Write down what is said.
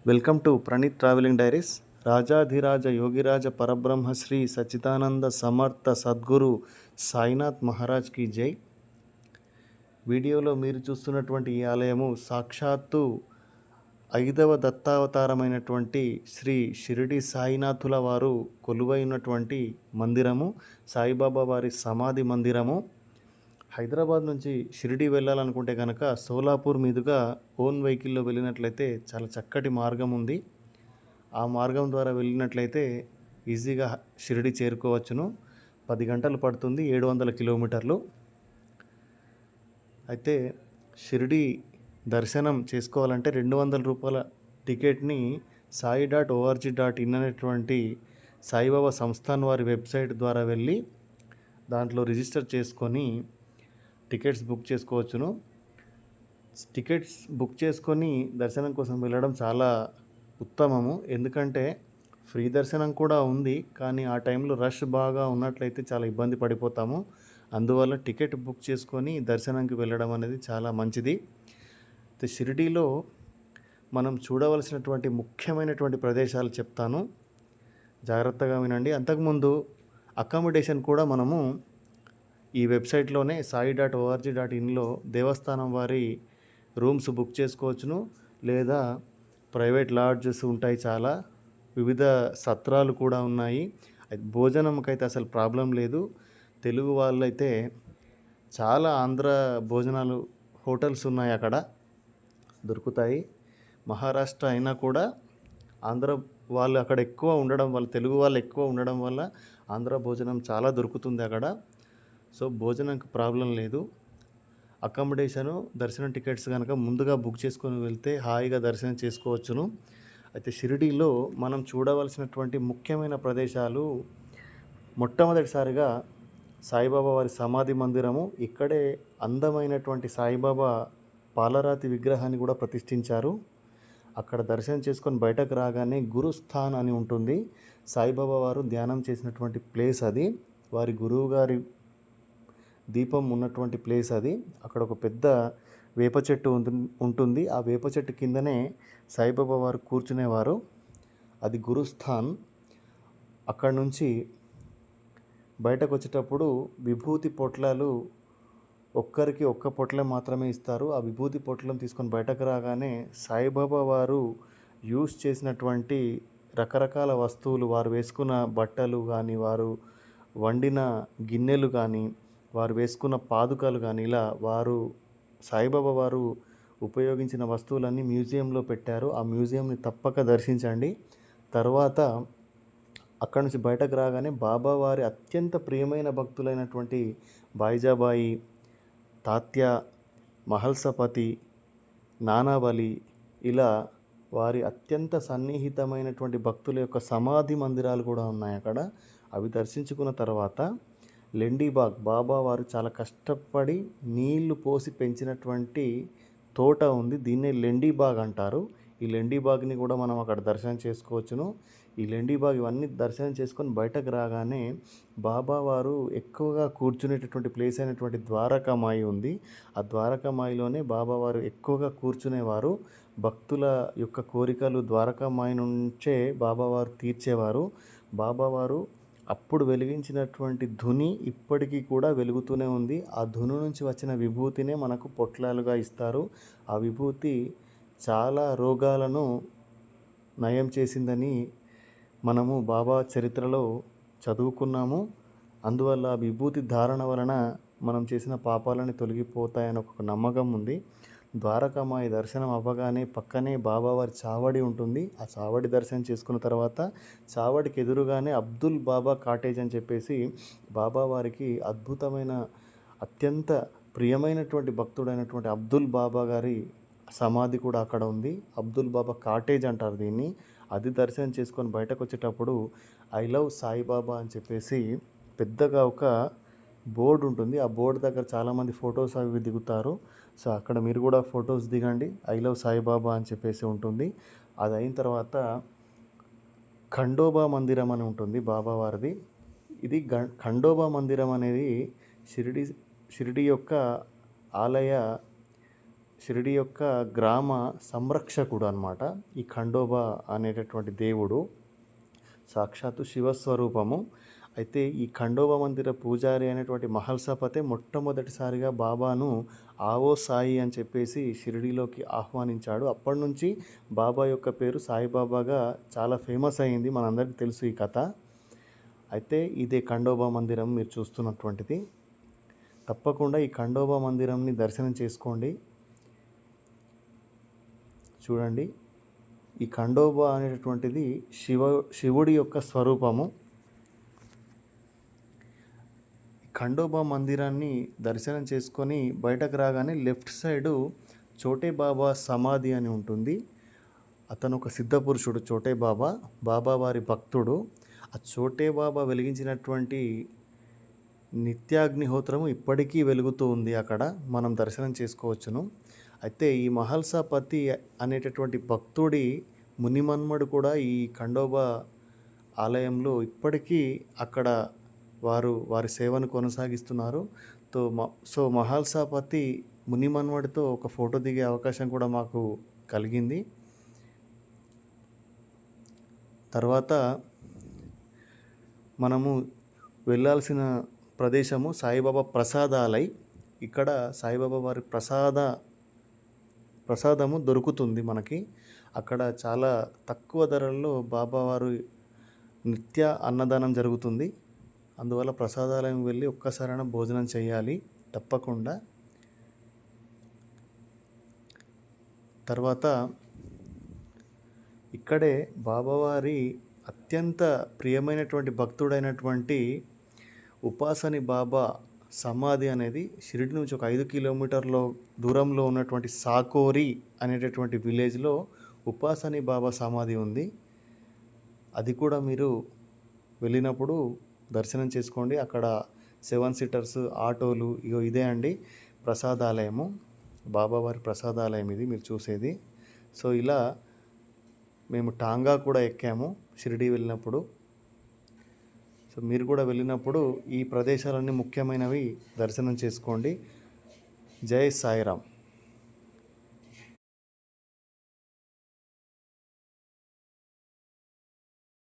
Welcome to Praneeth travelling diaries. Rajadhiraja Yogiraja Parabrahma Shri Sachchidananda సమర్థ సద్గురు సాయినాథ్ మహారాజ్ కి జై. వీడియోలో మీరు చూస్తున్నటువంటి ఈ ఆలయము సాక్షాత్తు 5వ దత్తావతారమైనటువంటి శ్రీ షిరిడి సాయినాథుల వారు కొలువైనటువంటి మందిరము, సాయిబాబా వారి సమాధి మందిరము. హైదరాబాద్ నుంచి షిరిడి వెళ్ళాలనుకుంటే కనుక సోలాపూర్ మీదుగా ఓన్ వెహికల్లో వెళ్ళినట్లయితే చాలా చక్కటి మార్గం ఉంది. ఆ మార్గం ద్వారా వెళ్ళినట్లయితే ఈజీగా షిరిడి చేరుకోవచ్చును. 10 గంటలు పడుతుంది, 700 కిలోమీటర్లు. అయితే షిరిడి దర్శనం చేసుకోవాలంటే 200 రూపాయల టికెట్ని sai.org.in అనేటువంటి సాయిబాబా సంస్థాన్ వారి వెబ్సైట్ ద్వారా వెళ్ళి దాంట్లో రిజిస్టర్ చేసుకొని టికెట్స్ బుక్ చేసుకోవచ్చును. టికెట్స్ బుక్ చేసుకొని దర్శనం కోసం వెళ్ళడం చాలా ఉత్తమము. ఎందుకంటే ఫ్రీ దర్శనం కూడా ఉంది, కానీ ఆ టైంలో రష్ బాగా ఉన్నట్లయితే చాలా ఇబ్బంది పడిపోతాము. అందువల్ల టికెట్ బుక్ చేసుకొని దర్శనంకి వెళ్ళడం అనేది చాలా మంచిది. షిరిడీలో మనం చూడవలసినటువంటి ముఖ్యమైనటువంటి ప్రదేశాలు చెప్తాను, జాగ్రత్తగా వినండి. అంతకుముందు అకామిడేషన్ కూడా మనము ఈ వెబ్సైట్లోనే sai.org.inలో దేవస్థానం వారి రూమ్స్ బుక్ చేసుకోవచ్చును, లేదా ప్రైవేట్ లాడ్జెస్ ఉంటాయి. చాలా వివిధ సత్రాలు కూడా ఉన్నాయి. భోజనంకైతే అసలు ప్రాబ్లం లేదు. తెలుగు వాళ్ళైతే చాలా ఆంధ్ర భోజనాలు హోటల్స్ ఉన్నాయి, అక్కడ దొరుకుతాయి. మహారాష్ట్ర అయినా కూడా ఆంధ్ర వాళ్ళు అక్కడ ఎక్కువ ఉండడం వల్ల, తెలుగు వాళ్ళు ఎక్కువ ఉండడం వల్ల ఆంధ్ర భోజనం చాలా దొరుకుతుంది అక్కడ. సో భోజనంకి ప్రాబ్లం లేదు. అకామిడేషను, దర్శనం టికెట్స్ కనుక ముందుగా బుక్ చేసుకొని వెళ్తే హాయిగా దర్శనం చేసుకోవచ్చును. అయితే షిరిడీలో మనం చూడవలసినటువంటి ముఖ్యమైన ప్రదేశాలు, మొట్టమొదటిసారిగా సాయిబాబా వారి సమాధి మందిరము. ఇక్కడే అందమైనటువంటి సాయిబాబా పాలరాతి విగ్రహాన్ని కూడా ప్రతిష్ఠించారు. అక్కడ దర్శనం చేసుకొని బయటకు రాగానే గురుస్థాన్ అని ఉంటుంది. సాయిబాబా వారు ధ్యానం చేసినటువంటి ప్లేస్ అది. వారి గురువు గారి దీపం ఉన్నటువంటి ప్లేస్ అది. అక్కడ ఒక పెద్ద వేప చెట్టు ఉంటుంది. ఆ వేప చెట్టు కిందనే సాయిబాబా వారు కూర్చునేవారు. అది గురుస్థాన్. అక్కడ నుంచి బయటకు వచ్చేటప్పుడు విభూతి పొట్లాలు ఒక్కరికి ఒక్క పొట్లం మాత్రమే ఇస్తారు. ఆ విభూతి పొట్లం తీసుకొని బయటకు రాగానే సాయిబాబా వారు యూస్ చేసినటువంటి రకరకాల వస్తువులు, వారు వేసుకున్న బట్టలు కానీ, వారు వండిన గిన్నెలు కానీ, వారు వేసుకున్న పాదుకలు కానీ, ఇలా వారు సాయిబాబా వారు ఉపయోగించిన వస్తువులన్నీ మ్యూజియంలో పెట్టారు. ఆ మ్యూజియంని తప్పక దర్శించండి. తర్వాత అక్కడి నుంచి బయటకు రాగానే బాబా వారి అత్యంత ప్రియమైన భక్తులైనటువంటి బాయిజాబాయి, తాత్య, మహల్సపతి, నానావలి, ఇలా వారి అత్యంత సన్నిహితమైనటువంటి భక్తుల యొక్క సమాధి మందిరాలు కూడా ఉన్నాయి అక్కడ. అవి దర్శించుకున్న తర్వాత లెండీబాగ్, బాబా వారు చాలా కష్టపడి నీళ్లు పోసి పెంచినటువంటి తోట ఉంది. దీన్నే లెండీబాగ్ అంటారు. ఈ లెండీబాగ్ని కూడా మనం అక్కడ దర్శనం చేసుకోవచ్చును. ఈ లెండీబాగ్ ఇవన్నీ దర్శనం చేసుకొని బయటకు రాగానే బాబా వారు ఎక్కువగా కూర్చునేటటువంటి ప్లేస్ అయినటువంటి ద్వారకామాయి ఉంది. ఆ ద్వారకామాయిలోనే బాబా వారు ఎక్కువగా కూర్చునేవారు. భక్తుల యొక్క కోరికలు ద్వారకామాయి నుంచే బాబావారు తీర్చేవారు. బాబావారు అప్పుడు వెలిగించినటువంటి ధుని ఇప్పటికీ కూడా వెలుగుతూనే ఉంది. ఆ ధుని నుంచి వచ్చిన విభూతినే మనకు పొట్లాలుగా ఇస్తారు. ఆ విభూతి చాలా రోగాలను నయం చేసిందని మనము బాబా చరిత్రలో చదువుకున్నాము. అందువల్ల విభూతి ధారణ వలన మనం చేసిన పాపాలని తొలగిపోతాయని ఒక నమ్మకం ఉంది. ద్వారకామాయి దర్శనం అవ్వగానే పక్కనే బాబావారి చావడి ఉంటుంది. ఆ చావడి దర్శనం చేసుకున్న తర్వాత చావడికి ఎదురుగానే అబ్దుల్ బాబా కాటేజ్ అని చెప్పేసి బాబావారికి అద్భుతమైన, అత్యంత ప్రియమైనటువంటి భక్తుడైనటువంటి అబ్దుల్ బాబా గారి సమాధి కూడా అక్కడ ఉంది. అబ్దుల్ బాబా కాటేజ్ అంటారు దీన్ని. అది దర్శనం చేసుకొని బయటకు వచ్చేటప్పుడు ఐ లవ్ సాయిబాబా అని చెప్పేసి పెద్దగా ఒక బోర్డు ఉంటుంది. ఆ బోర్డు దగ్గర చాలామంది ఫొటోస్ అవి దిగుతారు. సో అక్కడ మీరు కూడా ఫొటోస్ దిగండి. ఐ లవ్ సాయిబాబా అని చెప్పేసి ఉంటుంది. అది అయిన తర్వాత ఖండోబా మందిరం అని ఉంటుంది బాబావారిది. ఇది ఖండోబా మందిరం అనేది షిరిడి యొక్క ఆలయ షిరిడి యొక్క గ్రామ సంరక్షకుడు అన్నమాట. ఈ ఖండోబా అనేటటువంటి దేవుడు సాక్షాత్తు శివస్వరూపము. అయితే ఈ ఖండోబా మందిర పూజారి అయినటువంటి మహల్సాపతే మొట్టమొదటిసారిగా బాబాను ఆవో సాయి అని చెప్పేసి షిరిడీలోకి ఆహ్వానించాడు. అప్పటి నుంచి బాబా యొక్క పేరు సాయిబాబాగా చాలా ఫేమస్ అయింది. మనందరికీ తెలుసు ఈ కథ. అయితే ఇదే ఖండోబా మందిరం మీరు చూస్తున్నటువంటిది. తప్పకుండా ఈ ఖండోబా మందిరంని దర్శనం చేసుకోండి. చూడండి, ఈ ఖండోబా అనేటటువంటిది శివుడి యొక్క స్వరూపము. ఖండోబా మందిరాన్ని దర్శనం చేసుకొని బయటకు రాగానే లెఫ్ట్ సైడు చోటే బాబా సమాధి అని ఉంటుంది. అతను ఒక సిద్ధపురుషుడు. చోటే బాబా, బాబా వారి భక్తుడు. ఆ చోటే బాబా వెలిగించినటువంటి నిత్యాగ్నిహోత్రము ఇప్పటికీ వెలుగుతూ ఉంది. అక్కడ మనం దర్శనం చేసుకోవచ్చును. అయితే ఈ మహల్సాపతి అనేటటువంటి భక్తుడి మునిమన్మడు కూడా ఈ ఖండోబా ఆలయంలో ఇప్పటికీ అక్కడ వారి సేవను కొనసాగిస్తున్నారు. సో మహల్సాపతి మునిమన్మడితో ఒక ఫోటో దిగే అవకాశం కూడా మాకు కలిగింది. తర్వాత మనము వెళ్ళాల్సిన ప్రదేశము సాయిబాబా ప్రసాదాలై. ఇక్కడ సాయిబాబా వారి ప్రసాదము దొరుకుతుంది మనకి. అక్కడ చాలా తక్కువ ధరల్లో బాబావారు నిత్య అన్నదానం జరుగుతుంది. అందువల్ల ప్రసాదాలయం వెళ్ళి ఒక్కసారైనా భోజనం చేయాలి తప్పకుండా. తర్వాత ఇక్కడే బాబావారి అత్యంత ప్రియమైనటువంటి భక్తుడైనటువంటి ఉపాసని బాబా సమాధి అనేది షిరిడి నుంచి ఒక 5 కిలోమీటర్ల దూరంలో ఉన్నటువంటి సాకోరి అనేటటువంటి విలేజ్లో ఉపాసని బాబా సమాధి ఉంది. అది కూడా మీరు వెళ్ళినప్పుడు దర్శనం చేసుకోండి. అక్కడ 7 సీటర్స్ ఆటోలు, ఇదే అండి ప్రసాదాలయము, బాబావారి ప్రసాదాలయం ఇది మీరు చూసేది. సో ఇలా మేము టాంగా కూడా ఎక్కాము షిరిడి వెళ్ళినప్పుడు. సో మీరు కూడా వెళ్ళినప్పుడు ఈ ప్రదేశాలన్నీ ముఖ్యమైనవి దర్శనం చేసుకోండి. జై సాయిరామ్.